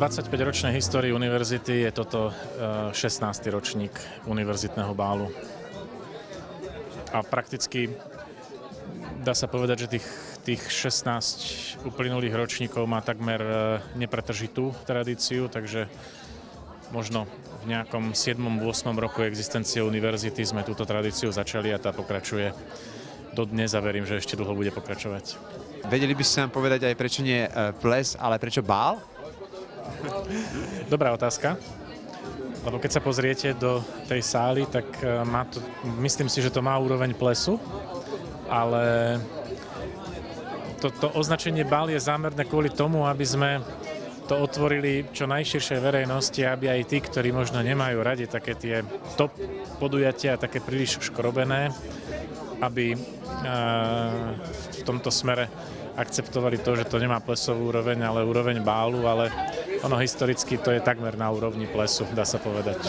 25-ročnej histórii univerzity je toto 16. ročník univerzitného bálu. A prakticky dá sa povedať, že tých 16 uplynulých ročníkov má takmer nepretržitú tradíciu, takže možno v nejakom 7. 8. roku existencie univerzity sme túto tradíciu začali a tá pokračuje dodnes a verím, že ešte dlho bude pokračovať. Vedeli by ste nám povedať aj prečo nie ples, ale prečo bál? Dobrá otázka, lebo keď sa pozriete do tej sály, tak myslím si, že to má úroveň plesu, ale to označenie bál je zámerné kvôli tomu, aby sme to otvorili čo najširšej verejnosti, aby aj tí, ktorí možno nemajú radi také tie top podujatia, také príliš škrobené, aby v tomto smere akceptovali to, že to nemá plesovú úroveň, ale úroveň bálu, ale ono historicky to je takmer na úrovni plesu, dá sa povedať.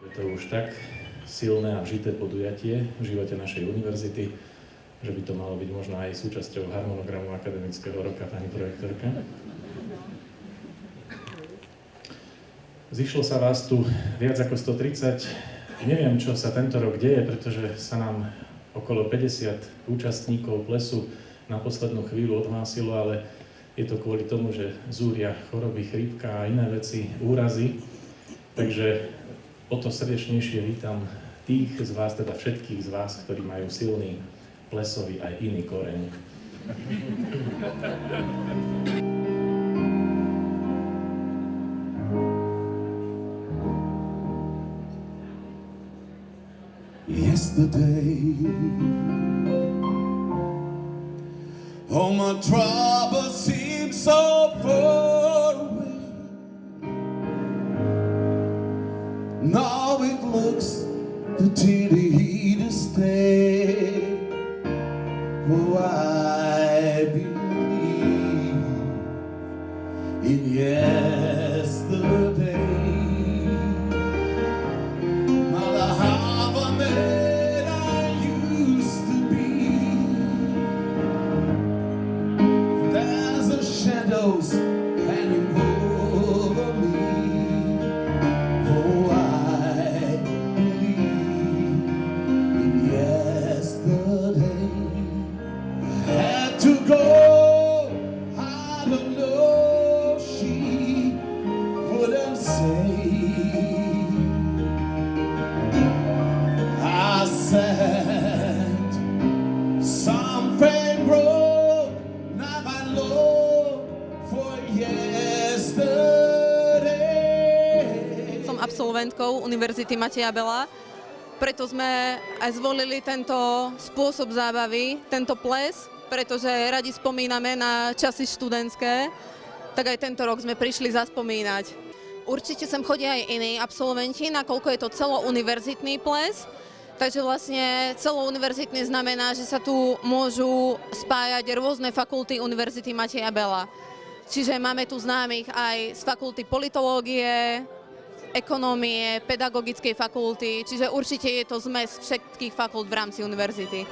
Je to už tak silné a vžité podujatie v živote našej univerzity, že by to malo byť možno aj súčasťou harmonogramu akademického roka, pani projektorka. Zišlo sa vás tu viac ako 130. Neviem, čo sa tento rok deje, pretože sa nám okolo 50 účastníkov plesu na poslednú chvíľu odhlásilo, ale je to kvôli tomu, že zúria choroby, chrípka a iné veci, úrazy. Takže o to srdečnejšie vítam tých z vás, teda všetkých z vás, ktorí majú silný plesový aj iný koreň. Yesterday, all my troubles seem so far away. Now it looks the here to stay. Oh, I believe in yesterday. Not a half a man I used to be. There's the shadows hanging over me. Oh, I believe in yesterday. I had to go, I don't know, she wouldn't say. I said something wrong, not my love for yesterday. Som absolventkou Univerzity Mateja Bela, preto sme aj zvolili tento spôsob zábavy, tento ples, pretože radi spomíname na časy študentské, tak aj tento rok sme prišli zaspomínať. Určite sem chodia aj iní absolventi, nakoľko je to celouniverzitný ples, takže vlastne celouniverzitný znamená, že sa tu môžu spájať rôzne fakulty Univerzity Mateja Bela. Čiže máme tu známych aj z fakulty politológie, ekonómie, pedagogickej fakulty, čiže určite je to zmes všetkých fakult v rámci univerzity.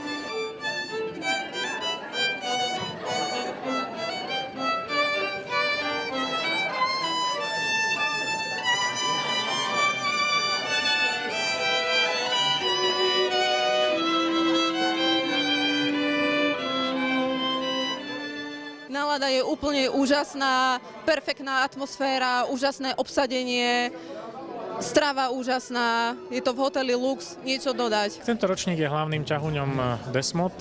Nálada je úplne úžasná, perfektná atmosféra, úžasné obsadenie, strava úžasná, je to v hoteli Lux, niečo dodať. Tento ročník je hlavným ťahuňom Desmod,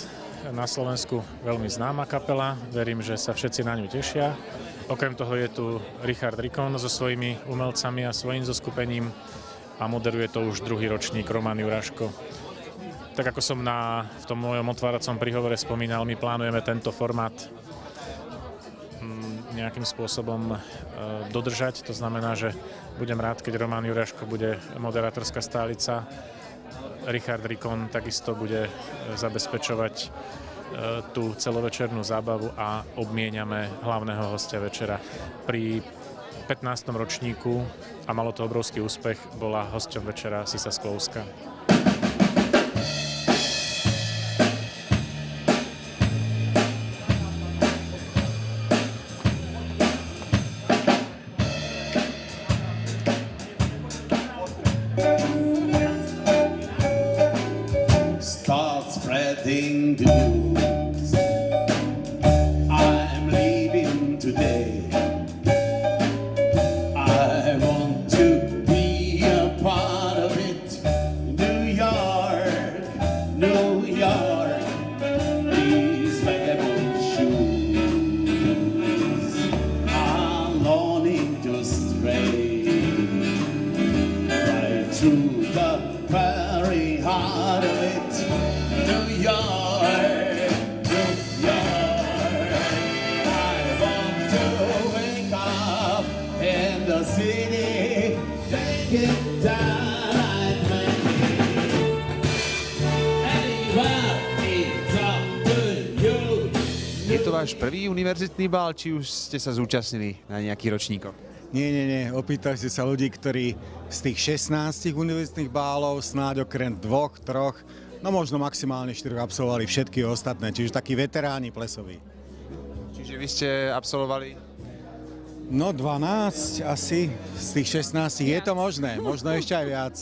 na Slovensku veľmi známa kapela, verím, že sa všetci na ňu tešia. Okrem toho je tu Richard Rikon so svojimi umelcami a svojím zoskupením a moderuje to už druhý ročník Roman Juraško. Tak ako som v tom mojom otváracom príhovore spomínal, my plánujeme tento formát nejakým spôsobom dodržať. To znamená, že budem rád, keď Roman Juraško bude moderátorská stálica. Richard Rikon takisto bude zabezpečovať tú celovečernú zábavu a obmieniame hlavného hostia večera. Pri 15. ročníku, a malo to obrovský úspech, bola hosťom večera Sisa Sklovská. Start spreading the news. I'm leaving today. I want to be a part of it. New York, New York, these vagabond shoes are longing to stray right through the very heart of it. New York, New York, I want to wake up in the city, take it down like me. Anywhere, it's up to you. Je to váš prvý univerzitný bál, či už ste sa zúčastnili na nejakých ročníkoch? Nie. Opýtali ste sa ľudí, ktorí z tých 16 univerzitných bálov snáď okrem 2, 3, no možno maximálne 4 absolvovali všetky ostatné, čiže takí veteráni plesoví. Čiže vy ste absolvovali? No 12 asi z tých 16, je to možné, možno ešte aj viac.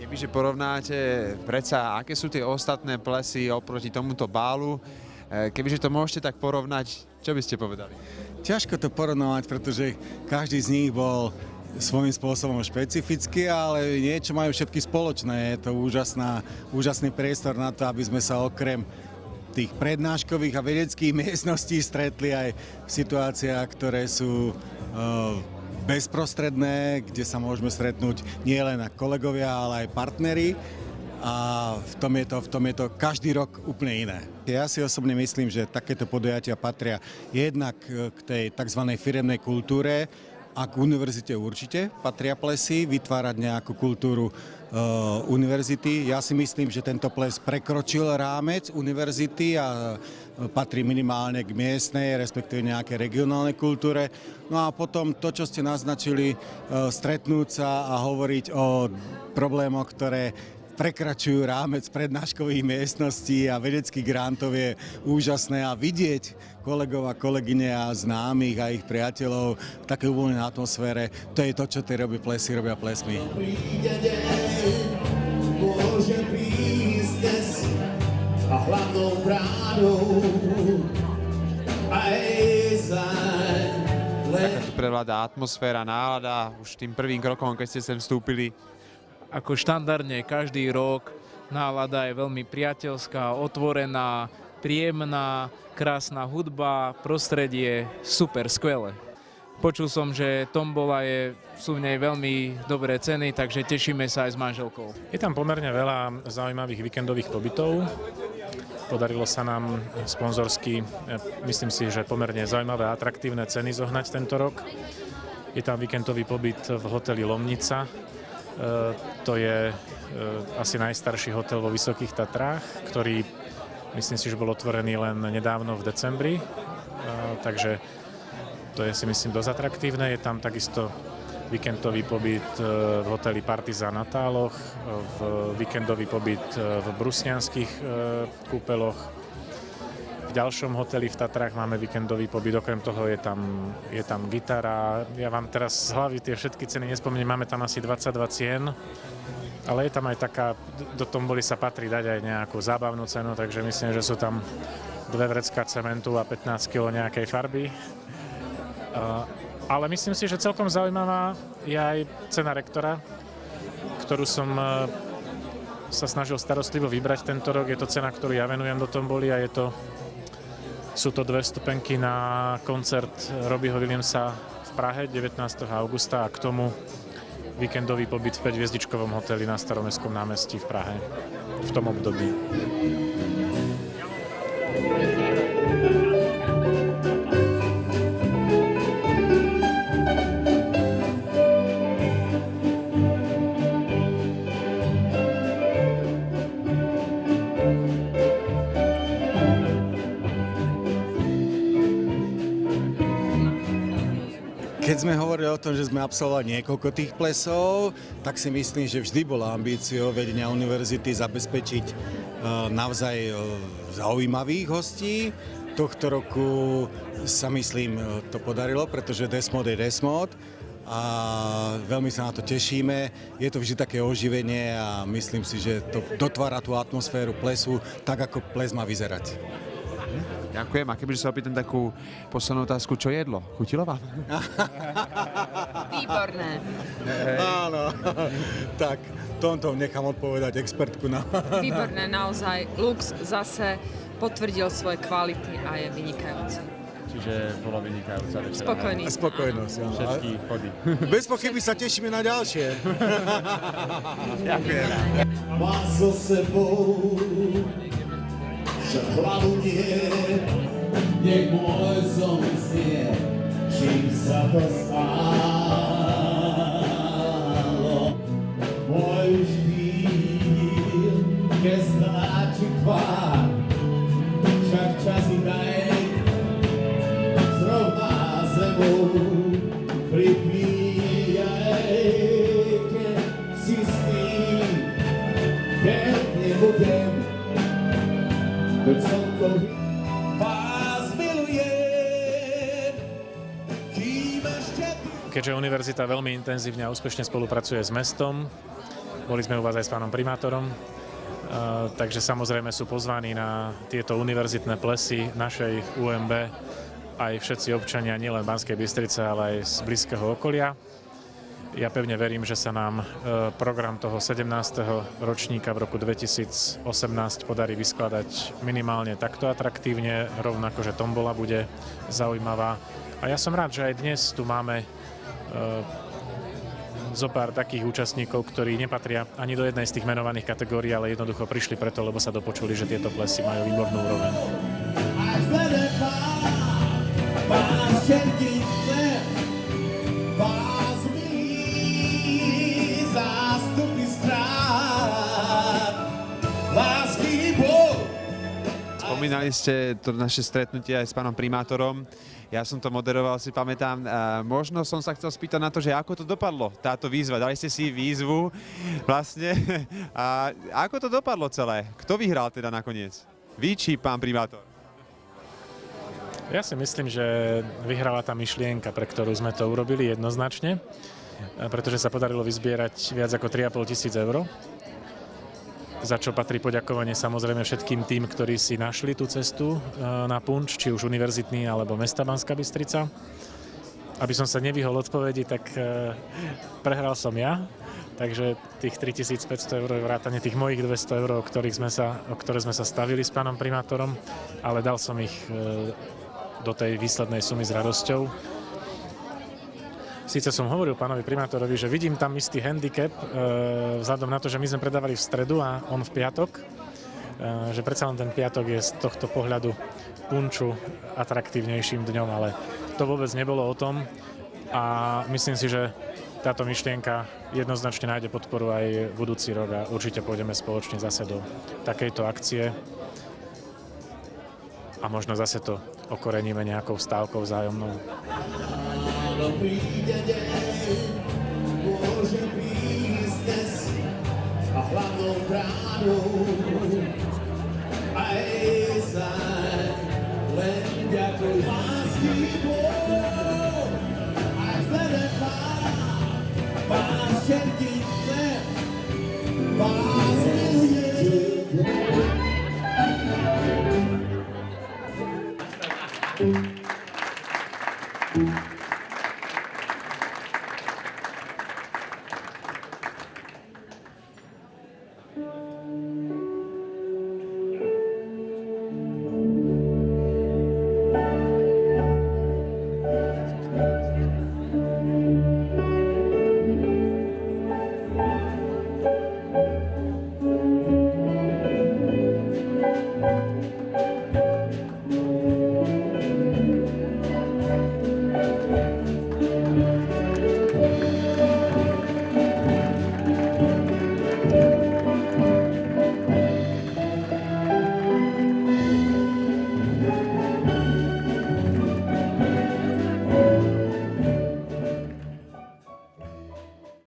Kebyže porovnáte predsa, aké sú tie ostatné plesy oproti tomuto bálu, kebyže to môžete tak porovnať, čo by ste povedali? Ťažko to porovnávať, pretože každý z nich bol svojím spôsobom špecifický, ale niečo majú všetky spoločné. Je to úžasný priestor na to, aby sme sa okrem tých prednáškových a vedeckých miestností stretli aj v situáciách, ktoré sú bezprostredné, kde sa môžeme stretnúť nielen kolegovia, ale aj partneri. A v tom je to každý rok úplne iné. Ja si osobne myslím, že takéto podujatia patria jednak k tej tzv. Firemnej kultúre, a k univerzite určite patria plesy, vytvárať nejakú kultúru univerzity. Ja si myslím, že tento ples prekročil rámec univerzity a patrí minimálne k miestnej, respektíve nejakej regionálnej kultúre. No a potom to, čo ste naznačili, stretnúť sa a hovoriť o problémoch, ktoré prekračujú rámec prednáškových miestností a vedeckých grantov, je úžasné, a vidieť kolegov a kolegyne a známych a ich priateľov v takej uvoľnenej atmosfére, to je to, čo tie robia plesmi. Príde deň, môže prísť dnes a hlavnou bránou aj zaň. Aká tu prevláda atmosféra, nálada už tým prvým krokom, keď ste sem vstúpili? Ako štandardne každý rok nálada je veľmi priateľská, otvorená, príjemná, krásna hudba, prostredie super, skvelé. Počul som, že tombola sú v nej veľmi dobré ceny, takže tešíme sa aj s manželkou. Je tam pomerne veľa zaujímavých víkendových pobytov. Podarilo sa nám sponzorsky, myslím si, že pomerne zaujímavé a atraktívne ceny zohnať tento rok. Je tam víkendový pobyt v hoteli Lomnica. To je asi najstarší hotel vo Vysokých Tatrách, ktorý, myslím si, že bol otvorený len nedávno v decembri, takže to je, si myslím, dosť atraktívne. Je tam takisto víkendový pobyt v hoteli Partizán na Táloch, víkendový pobyt v brusnianských kúpeloch. V ďalšom hoteli v Tatrách máme víkendový pobyt, okrem toho je tam gitara. Ja vám teraz z hlavy tie všetky ceny nespomeniem, máme tam asi 22 cien, ale je tam aj taká, do tomboly sa patrí dať aj nejakú zábavnú cenu, takže myslím, že sú tam 2 vrecká cementu a 15 kg nejakej farby. Ale myslím si, že celkom zaujímavá je aj cena rektora, ktorú som sa snažil starostlivo vybrať tento rok. Je to cena, ktorú ja venujem do Tomboli a sú to 2 vstupenky na koncert Robbieho Williamsa v Prahe 19. augusta a k tomu víkendový pobyt v 5-hviezdičkovom hoteli na Staromestskom námestí v Prahe v tom období. Keď sme hovorili o tom, že sme absolvovali niekoľko tých plesov, tak si myslím, že vždy bola ambíciou vedenia univerzity zabezpečiť naozaj zaujímavých hostí. Tohto roku sa myslím to podarilo, pretože Desmod je Desmod a veľmi sa na to tešíme. Je to vždy také oživenie a myslím si, že to dotvára tú atmosféru plesu tak, ako ples má vyzerať. Ďakujem. A kebyže sa opýtam takú poslednú otázku, čo jedlo? Chutilo vám? Výborné. Áno, tak tomto nechám odpovedať expertku na... Výborné, naozaj. Lux zase potvrdil svoje kvality a je vynikajúci. Čiže bola vynikajúca večera. Spokojný. Spokojnosť, áno. Všetky chody. Bez pochyby sa tešíme na ďalšie. Ďakujem. Má so sebou, že hlavu nie, nech môj som znie, čím sa to stálo. Môj štýl, keď stráči tvár, však čas i daj, zrovna zemou pripíjaj, keď si s tým, keď nebudem. Keď som to vás milujem, kým ešte ty... Keďže univerzita veľmi intenzívne a úspešne spolupracuje s mestom, boli sme u vás aj s pánom primátorom, takže samozrejme sú pozvaní na tieto univerzitné plesy našej UMB aj všetci občania nielen Banskej Bystrice, ale aj z blízkeho okolia. Ja pevne verím, že sa nám program toho 17. ročníka v roku 2018 podarí vyskladať minimálne takto atraktívne, rovnako, že tombola bude zaujímavá. A ja som rád, že aj dnes tu máme zo pár takých účastníkov, ktorí nepatria ani do jednej z tých menovaných kategórií, ale jednoducho prišli preto, lebo sa dopočuli, že tieto plesy majú výbornú úroveň. Až vede vás všetkých chcem, vás milí zástupy strát, lásky Boh. Spomínali ste to naše stretnutie aj s pánom primátorom. Ja som to moderoval, si pamätám. Možno som sa chcel spýtať na to, že ako to dopadlo, táto výzva. Dali ste si výzvu vlastne. A ako to dopadlo celé? Kto vyhral teda nakoniec? Vy či pán primátor? Ja si myslím, že vyhrala tá myšlienka, pre ktorú sme to urobili jednoznačne, pretože sa podarilo vyzbierať viac ako 3 500 eur, za čo patrí poďakovanie samozrejme všetkým tým, ktorí si našli tú cestu na punč, či už univerzitný alebo mesta Banská Bystrica. Aby som sa nevyhol odpovedi, tak prehral som ja, takže tých 3500 eur je vrátane tých mojich 200 eur, o ktoré sme sa stavili s pánom primátorom, ale dal som ich do tej výslednej sumy s radosťou. Síce som hovoril pánovi primátorovi, že vidím tam istý handicap vzhľadom na to, že my sme predávali v stredu a on v piatok, že predsa len ten piatok je z tohto pohľadu punču atraktívnejším dňom, ale to vôbec nebolo o tom a myslím si, že táto myšlienka jednoznačne nájde podporu aj budúci rok a určite pôjdeme spoločne zase do takejto akcie a možno zase to okoreníme nejakou stávkou vzájomnou. Áno, príde deň, môže prísť dnes a hlavnou bránou aj zaň, len ďakuj lásky Boh, aj zlede pán všetkých